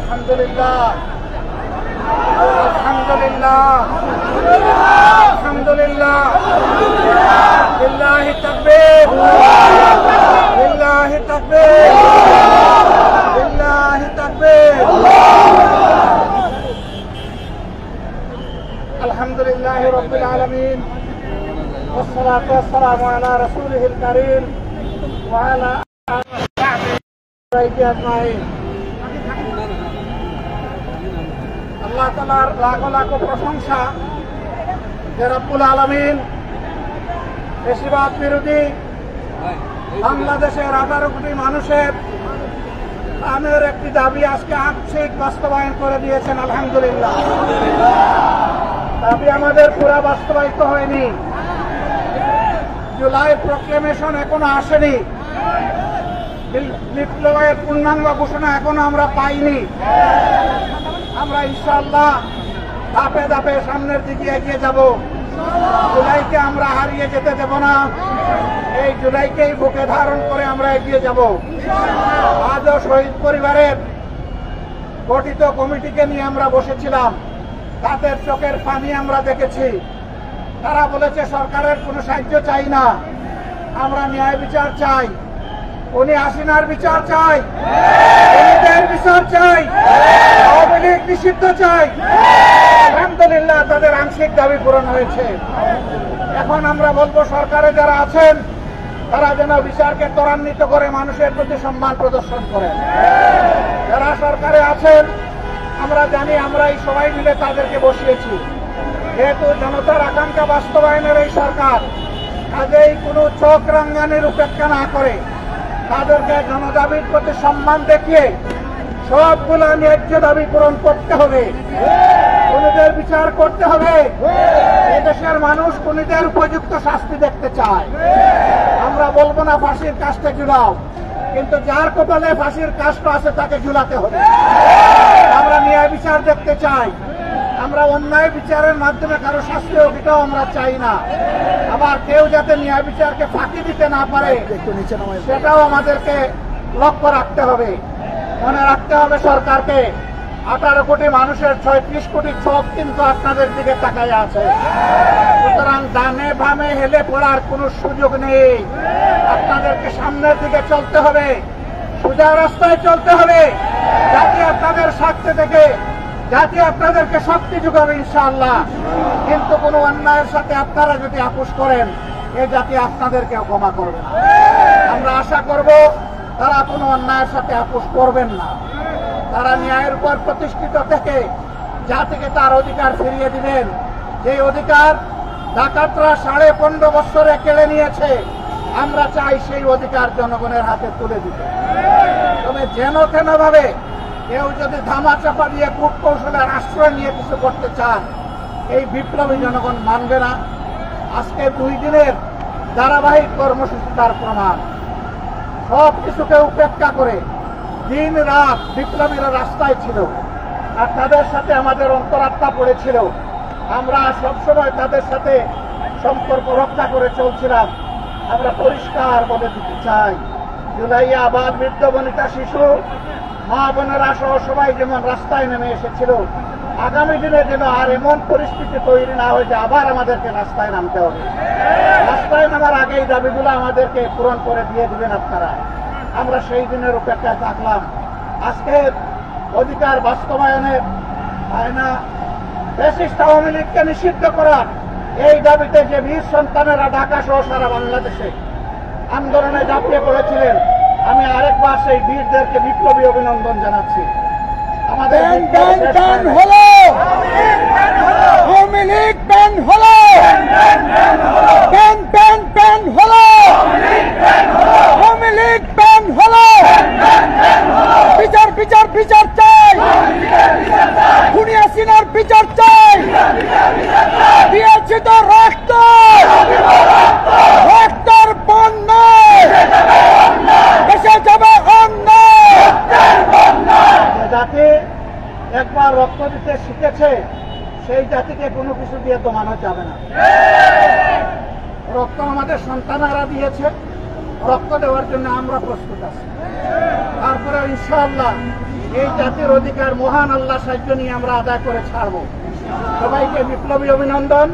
আলহামদুলিল্লাহ আলহামদুলিল্লাহ আলহামদুলিল্লাহ লিল্লাহি তাকবীর লিল্লাহি তাকবীর লিল্লাহি তাকবীর আলহামদুলিল্লাহি রাব্বিল আলামিন والصلاة والسلام على رسوله الكريم وعلى آله أجمعين আল্লাহ তাআলার লাখো লাখো প্রশংসা যে রব্বুল আলামিন বেশিরভাগ বিরোধী বাংলাদেশের 18 কোটি মানুষের আমের একটি দাবি আজকে আংশিক বাস্তবায়ন করে দিয়েছেন। আলহামদুলিল্লাহ। দাবি আমাদের পুরা বাস্তবায়িত হয়নি। জুলাই প্রক্লেমেশন এখনো আসেনি। বিপ্লবের পূর্ণাঙ্গ ঘোষণা এখনো আমরা পাইনি। আমরা ইনশাআল্লাহ ধাপে ধাপে সামনের দিকে এগিয়ে যাব। জুলাইকে আমরা হারিয়ে যেতে দেব না। এই জুলাইকেই বুকে ধারণ করে আমরা এগিয়ে যাব। আজও শহীদ পরিবারের গঠিত কমিটিকে নিয়ে আমরা বসেছিলাম। তাদের চোখের পানি আমরা দেখেছি। তারা বলেছে সরকারের কোনো সাহায্য চাই না, আমরা ন্যায় বিচার চাই। উনি হাসিনার বিচার চাই, খুনিদের বিচার চাই, আওয়ামী লীগ নিষিদ্ধ চাই। আলহামদুলিল্লাহ তাদের আংশিক দাবি পূরণ হয়েছে। এখন আমরা বলবো সরকারে যারা আছেন তারা যেন বিচারকে ত্বরান্বিত করে মানুষের প্রতি সম্মান প্রদর্শন করেন। যারা সরকারে আছেন আমরা জানি, আমরা এই সবাই মিলে তাদেরকে বসিয়েছি। যেহেতু জনতার আকাঙ্ক্ষা বাস্তবায়নের এই সরকার, কাজেই কোনো চোখ রাঙ্গানির উপেক্ষা না করে তাদেরকে জনদাবির প্রতি সম্মান দেখিয়ে সবগুলো ন্যায্য দাবি পূরণ করতে হবে। খুনিদের বিচার করতে হবে। এদেশের মানুষ খুনিদের উপযুক্ত শাস্তি দেখতে চায়। আমরা বলবো না ফাঁসির কাস্টে ঝুলাও, কিন্তু যার কপালে ফাঁসির কাষ্ট আছে তাকে ঝুলাতে হবে। আমরা ন্যায় বিচার দেখতে চাই। আমরা অন্যায় বিচারের মাধ্যমে কারো শাস্তি হোক এটাও আমরা চাই না। আবার কেউ যাতে ন্যায় বিচারকে ফাঁকি দিতে না পারে সেটাও আমাদেরকে লক্ষ্য রাখতে হবে। মনে রাখতে হবে সরকারকে 18 কোটি মানুষের 36 কোটি চোখ কিন্তু আপনাদের দিকে তাকায় আছে। সুতরাং ডানে বামে হেলে পড়ার কোনো সুযোগ নেই। আপনাদেরকে সামনের দিকে চলতে হবে, সোজা রাস্তায় চলতে হবে। জাতি আপনাদের স্বার্থে থেকে জাতি আপনাদেরকে শক্তি যোগাবে ইনশাআল্লাহ। কিন্তু কোনো অন্যায়ের সাথে আপনারা যদি আপোষ করেন এই জাতি আপনাদেরকেও ক্ষমা করবে না। আমরা আশা করব তারা কোনো অন্যায়ের সাথে আপোষ করবেন না। তারা ন্যায়ের উপর প্রতিষ্ঠিত থেকে জাতিকে তার অধিকার ফিরিয়ে দিবেন। যে অধিকার ডাকাতরা 15.5 বছরে কেড়ে নিয়েছে, আমরা চাই সেই অধিকার জনগণের হাতে তুলে দিতে। তবে যেন তেন ভাবে কেউ যদি ধামাচাপা দিয়ে কূটকৌশলের আশ্রয় নিয়ে কিছু করতে চান, এই বিপ্লবী জনগণ মানবে না। আজকে 2 দিনের ধারাবাহিক কর্মসূচি তার প্রমাণ। সব কিছুকে উপেক্ষা করে দিন রাত বিপ্লবীরা রাস্তায় ছিল, আর তাদের সাথে আমাদের অন্তরাত্মা পড়েছিল। আমরা সবসময় তাদের সাথে সম্পর্ক রক্ষা করে চলছিলাম। আমরা পরিষ্কার বলে দিতে চাই, জুলাইয়ে আবার বৃদ্ধ বনিতা শিশু মা বোনেরা সহ সবাই যেমন রাস্তায় নেমে এসেছিল, আগামী দিনে যেন আর এমন পরিস্থিতি তৈরি না হয় যে আবার আমাদেরকে রাস্তায় নামতে হবে। রাস্তায় নামার আগে এই দাবিগুলো আমাদেরকে পূরণ করে দিয়ে দিবেন আপনারা। আমরা সেই দিনের অপেক্ষায় থাকলাম। আজকের অধিকার বাস্তবায়নের আয়না ফ্যাসিস্ট আওয়ামী লীগকে নিষিদ্ধ করার এই দাবিতে যে বীর সন্তানেরা ঢাকা সহ সারা বাংলাদেশে আন্দোলনে ঝাঁপিয়ে পড়েছিলেন, আমি আরেকবার সেই বীরদেরকে বিপ্লবী অভিনন্দন জানাচ্ছি। আমাদের হলো আওয়ামী লীগ ব্যান হলো, ব্যান ব্যান ব্যান হলো, আওয়ামী লীগ ব্যান হলো। বিচার বিচার বিচার চাই, খুনি হাসিনার বিচার চাই। দিয়েছি তো রক্ত, রক্তের বন্যায় এসে যাবে অন্যায়। জাতি একবার রক্ত দিতে শিখেছে, সেই জাতিকে কোনো কিছু দিয়ে দমানো যাবে না। রক্ত আমাদের সন্তানেরা দিয়েছে, রক্ত দেওয়ার জন্য আমরা প্রস্তুত আছি। তারপরে ইনশাআল্লাহ এই জাতির অধিকার মহান আল্লাহ সাহায্য নিয়ে আমরা আদায় করে ছাড়বো। সবাইকে বিপ্লবী অভিনন্দন।